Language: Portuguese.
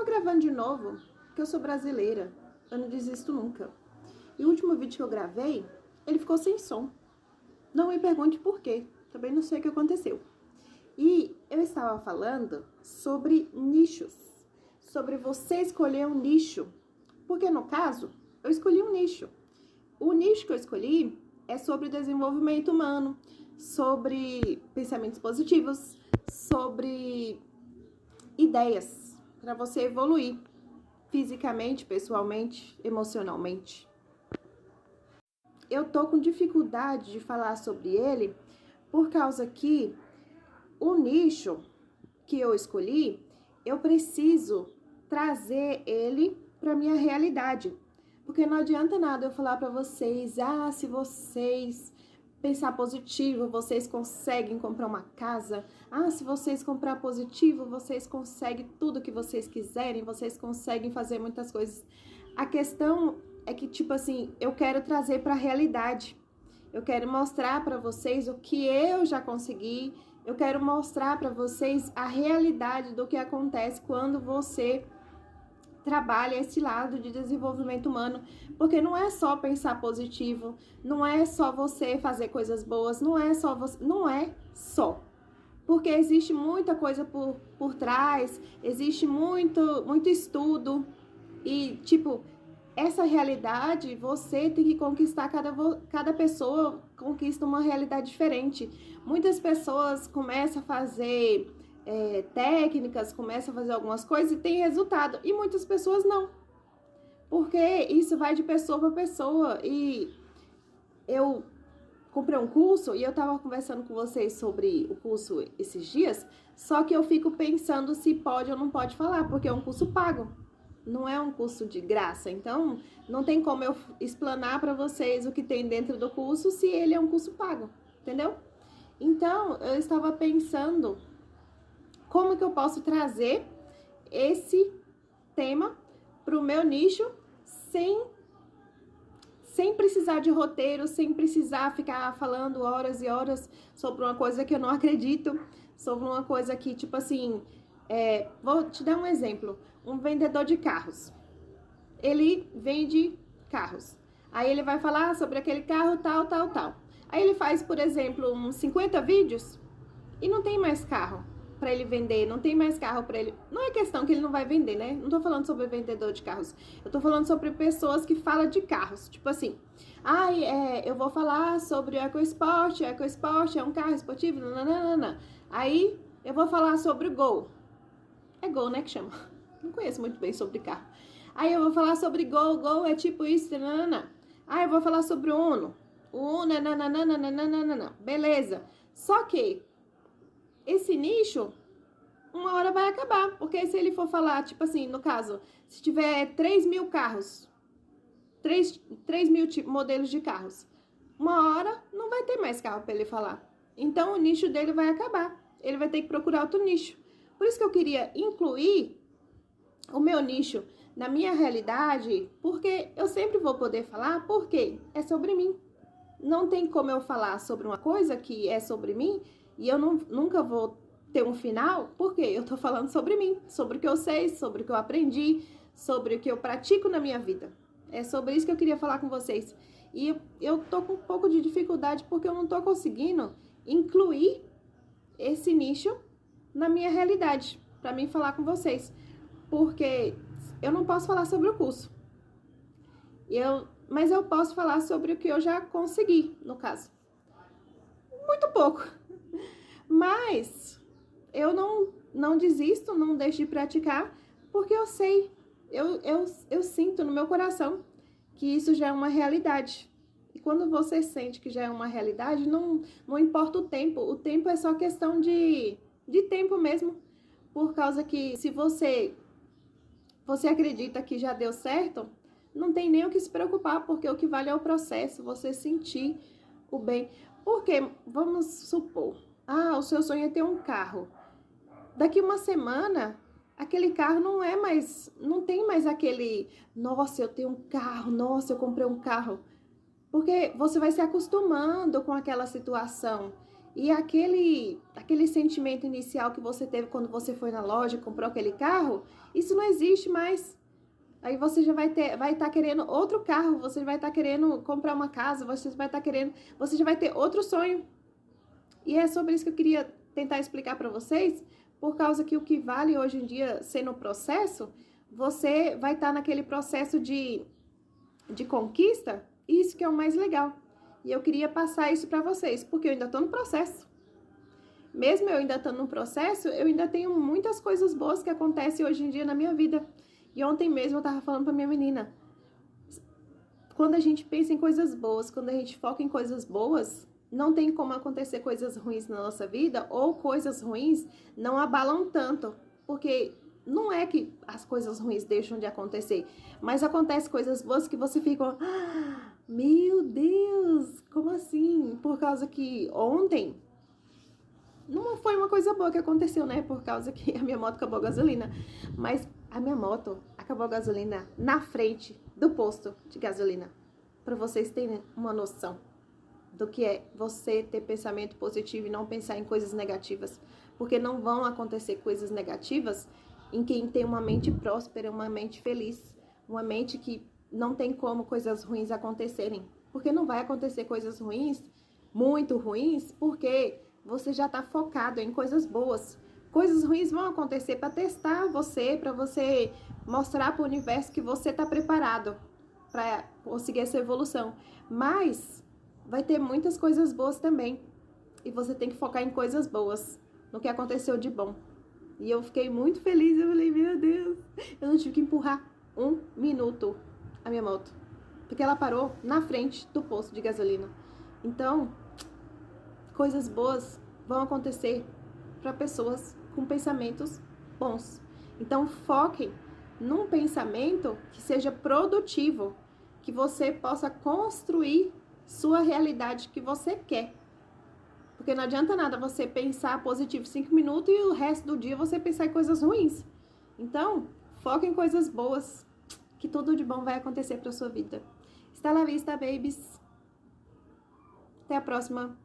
tô gravando de novo, porque eu sou brasileira. Eu não desisto nunca. E o último vídeo que eu gravei, ele ficou sem som. Não me pergunte por quê. Também não sei o que aconteceu. E eu estava falando sobre nichos. Sobre você escolher um nicho. Porque no caso, eu escolhi um nicho. O nicho que eu escolhi é sobre desenvolvimento humano, sobre pensamentos positivos, sobre ideias para você evoluir fisicamente, pessoalmente, emocionalmente. Eu tô com dificuldade de falar sobre ele por causa que o nicho que eu escolhi, eu preciso trazer ele para minha realidade. Porque não adianta nada eu falar para vocês, se vocês pensar positivo, vocês conseguem comprar uma casa. Se vocês comprar positivo, vocês conseguem tudo que vocês quiserem, vocês conseguem fazer muitas coisas. A questão é que, tipo assim, eu quero trazer para a realidade. Eu quero mostrar para vocês o que eu já consegui. Eu quero mostrar para vocês a realidade do que acontece quando você trabalha esse lado de desenvolvimento humano, porque não é só pensar positivo, não é só você fazer coisas boas, não é só. Porque existe muita coisa por trás, existe muito estudo e, tipo, essa realidade você tem que conquistar, cada pessoa conquista uma realidade diferente. Muitas pessoas começam a fazer técnicas, começam a fazer algumas coisas e tem resultado, e muitas pessoas não, porque isso vai de pessoa para pessoa. E eu comprei um curso e eu tava conversando com vocês sobre o curso esses dias, só que eu fico pensando se pode ou não pode falar, porque é um curso pago. Não é um curso de graça, então não tem como eu explanar para vocês o que tem dentro do curso se ele é um curso pago, entendeu? Então, eu estava pensando como que eu posso trazer esse tema para o meu nicho sem precisar de roteiro, sem precisar ficar falando horas e horas sobre uma coisa que eu não acredito, sobre uma coisa que, tipo assim, vou te dar um exemplo. Um vendedor de carros. Ele vende carros. Aí ele vai falar sobre aquele carro tal, tal, tal. Aí ele faz, por exemplo, uns 50 vídeos e não tem mais carro para ele vender, não tem mais carro para ele. Não é questão que ele não vai vender, né? Não tô falando sobre vendedor de carros. Eu tô falando sobre pessoas que falam de carros. Tipo assim, eu vou falar sobre o EcoSport. O EcoSport é um carro esportivo, nananana. Aí eu vou falar sobre o Gol. É Gol, né, que chama? Não conheço muito bem sobre carro. Aí eu vou falar sobre Gol. Gol é tipo isso, nananana. Aí eu vou falar sobre o Uno. O Uno é nananana. Beleza. Só que esse nicho, uma hora vai acabar. Porque se ele for falar, tipo assim, no caso, se tiver 3 mil carros, 3 mil modelos de carros, uma hora não vai ter mais carro para ele falar. Então o nicho dele vai acabar. Ele vai ter que procurar outro nicho. Por isso que eu queria incluir o meu nicho na minha realidade, porque eu sempre vou poder falar, porque é sobre mim. Não tem como eu falar sobre uma coisa que é sobre mim e eu nunca vou ter um final, porque eu tô falando sobre mim, sobre o que eu sei, sobre o que eu aprendi, sobre o que eu pratico na minha vida. É sobre isso que eu queria falar com vocês. E eu tô com um pouco de dificuldade porque eu não tô conseguindo incluir esse nicho na minha realidade, para mim falar com vocês. Porque eu não posso falar sobre o curso. Mas eu posso falar sobre o que eu já consegui, no caso. Muito pouco. Mas eu não desisto, não deixo de praticar, porque eu sei, eu sinto no meu coração que isso já é uma realidade. E quando você sente que já é uma realidade, não importa o tempo é só questão de tempo mesmo. Por causa que se você acredita que já deu certo, não tem nem o que se preocupar, porque o que vale é o processo, você sentir o bem. Porque, vamos supor, o seu sonho é ter um carro. Daqui uma semana, aquele carro não tem mais aquele, nossa, eu tenho um carro, nossa, eu comprei um carro. Porque você vai se acostumando com aquela situação. E aquele sentimento inicial que você teve quando você foi na loja, comprou aquele carro, isso não existe mais. Aí você já vai estar querendo outro carro, você vai estar querendo comprar uma casa, você já vai ter outro sonho. E é sobre isso que eu queria tentar explicar para vocês, por causa que o que vale hoje em dia ser no processo, você vai estar naquele processo de conquista, isso que é o mais legal. E eu queria passar isso para vocês, porque eu ainda estou no processo. Mesmo eu ainda estando no processo, eu ainda tenho muitas coisas boas que acontecem hoje em dia na minha vida. E ontem mesmo eu tava falando pra minha menina, quando a gente pensa em coisas boas, quando a gente foca em coisas boas, não tem como acontecer coisas ruins na nossa vida, ou coisas ruins não abalam tanto, porque não é que as coisas ruins deixam de acontecer, mas acontecem coisas boas que você fica, ah, meu Deus, como assim? Por causa que ontem não foi uma coisa boa que aconteceu, né? Por causa que a minha moto acabou a gasolina. Mas a minha moto acabou a gasolina na frente do posto de gasolina. Para vocês terem uma noção do que é você ter pensamento positivo e não pensar em coisas negativas. Porque não vão acontecer coisas negativas em quem tem uma mente próspera, uma mente feliz. Uma mente que não tem como coisas ruins acontecerem. Porque não vai acontecer coisas ruins, muito ruins, porque você já está focado em coisas boas. Coisas ruins vão acontecer para testar você, para você mostrar para o universo que você está preparado para conseguir essa evolução. Mas vai ter muitas coisas boas também. E você tem que focar em coisas boas, no que aconteceu de bom. E eu fiquei muito feliz, eu falei, meu Deus, eu não tive que empurrar 1 minuto a minha moto. Porque ela parou na frente do posto de gasolina. Então, coisas boas vão acontecer para pessoas com pensamentos bons. Então, foquem num pensamento que seja produtivo, que você possa construir sua realidade que você quer. Porque não adianta nada você pensar positivo 5 minutos e o resto do dia você pensar em coisas ruins. Então, foque em coisas boas, que tudo de bom vai acontecer para sua vida. Hasta la vista, babies. Até a próxima.